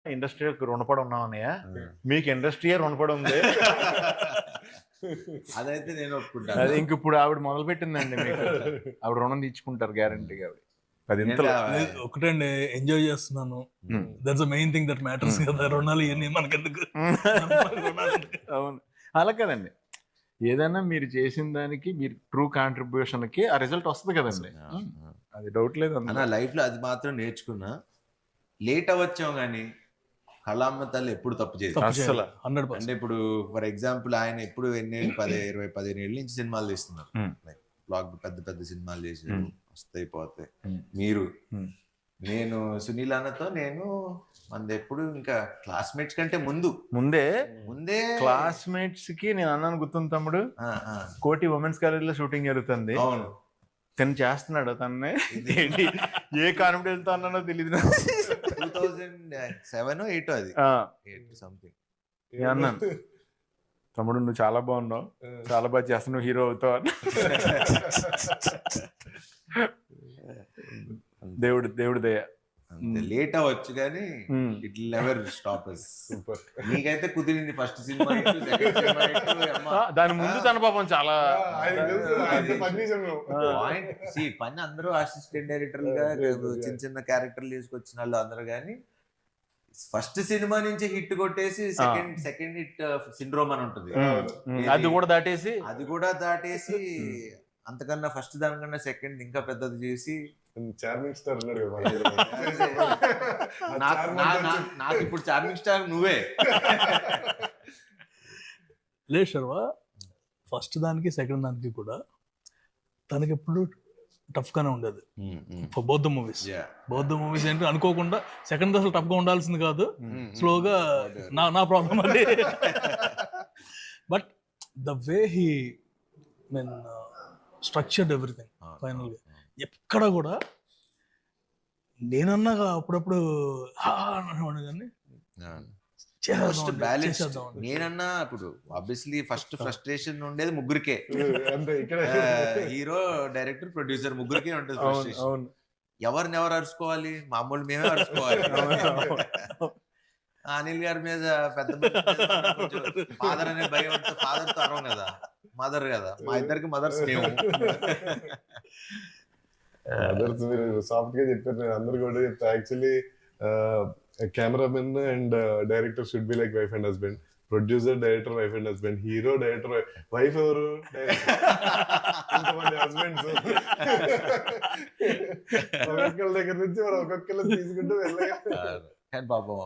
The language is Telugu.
ఇండస్ట్రీకి రుణపడి ఉన్నాం అన్నయ్య. మీకు ఇండస్ట్రీయే రుణపడి ఉంది. అదైతే నేను ఒప్పుకుంటాను. అది ఇంక ఇప్పుడు ఆవిడ మొదలు పెట్టిందండి మీకు. ఆవిడ రుణం తీర్చుకుంటారు గ్యారంటీగా. ఒకటండి, ఎంజాయ్ చేస్తున్నాను. That's the main thing that matters కదా. రుణాలు ఇవన్నీ మనకెందుకు. అవును, అలా కదండి. ఏదైనా మీరు చేసిన దానికి మీరు ట్రూ కాంట్రిబ్యూషన్ కి ఆ రిజల్ట్ వస్తుంది కదండి. అది డౌట్ లేదు అన్న. లైఫ్ లో అది మాత్రం నేర్చుకున్నా. లేట్ అవ్వచ్చాం కానీ కళామ్మ తల్లి ఎప్పుడు తప్పు చేసి అసలు అంటే ఇప్పుడు ఫర్ ఎగ్జాంపుల్ ఆయన ఎప్పుడు ఎన్నేళ్ళు 15 ఏళ్ళ నుంచి సినిమాలు తీస్తున్నారు. బ్లాక్ పెద్ద పెద్ద సినిమాలు చేసారు, వస్తాయి పోతాయి. మీరు నేను సునీల్ అన్నతో నేను మనది ఎప్పుడు ఇంకా క్లాస్మేట్స్ కంటే ముందే క్లాస్మేట్స్ కి నేను అన్నాను గుర్తుంది తమ్ముడు. కోటి ఉమెన్స్ కాలేజ్ లో షూటింగ్ జరుగుతుంది. అవును, తను చేస్తున్నాడు. తన్నే ఏ కాన్ఫిడెన్స్ తో అన్నానో తెలియదు. 2007 8 అది సంథింగ్ అన్నాను, తమ్ముడు నువ్వు చాలా బాగున్నావు, చాలా బాగా చేస్తున్నావు, హీరో అవుతావు అని. దేవుడి దయ. లేట్ అవ్వచ్చు కానీ it will never stop us. నీకైతే కుదిరింది ఫస్ట్ సినిమా, దాని ముందు తన పాపం చాలా పని. అందరూ అసిస్టెంట్ డైరెక్టర్ గా చిన్న చిన్న క్యారెక్టర్లు తీసుకొచ్చిన వాళ్ళు అందరూ, కానీ ఫస్ట్ సినిమా నుంచి హిట్ కొట్టేసి సెకండ్ హిట్ సిండ్రోమ్ అని ఉంటుంది. అది కూడా దాటేసి అంతకన్నా ఫస్ట్ దానికన్నా సెకండ్ ఇంకా పెద్దది చేసి చార్మింగ్ స్టార్ ఉన్నాడు. నాకు ఇప్పుడు చార్మింగ్ స్టార్ నువ్వే. లేదు శర్వ, ఫస్ట్ దానికి సెకండ్ దానికి కూడా తనకి ఎప్పుడు టఫ్ గానే ఉండేది. బౌద్ధ మూవీస్ ఏంటి అనుకోకుండా సెకండ్ అసలు టఫ్ గా ఉండాల్సింది కాదు, స్లోగా నా ప్రాబ్లం అది. But the way he mean structured everything final గా. ఎక్కడ కూడా నేనన్నా అప్పుడప్పుడు కానీ ఫస్ట్ బ్యాలెన్స్. నేనన్నా ఇప్పుడు ఆబ్వియస్లీ ఫస్ట్ ఫ్రస్ట్రేషన్ ఉండేది ముగ్గురికే, హీరో డైరెక్టర్ ప్రొడ్యూసర్ ముగ్గురికే ఉంటుంది ఫ్రస్ట్రేషన్. ఎవరు అరుచుకోవాలి? మామూలు మేమే అరుచుకోవాలి. అనిల్ గారి మీద పెద్ద ఫాదర్ అనే భయం ఉంటే ఫాదర్ తో అరవం కదా, మదర్ కదా. మా ఇద్దరికి మదర్స్ మేము. మదర్స్ మీరు సాఫ్ట్ గా చెప్పారు, నేను అందరు కూడా చెప్తా. Actually cameraman and director should be like wife and husband. Producer, director, wife and husband. Hero, director, wife ఎవరు? హస్బెండ్స్. ఒక్కొక్కరి దగ్గర నుంచి మనం ఒక్కొక్కరు తీసుకుంటూ వెళ్ళగా పాపం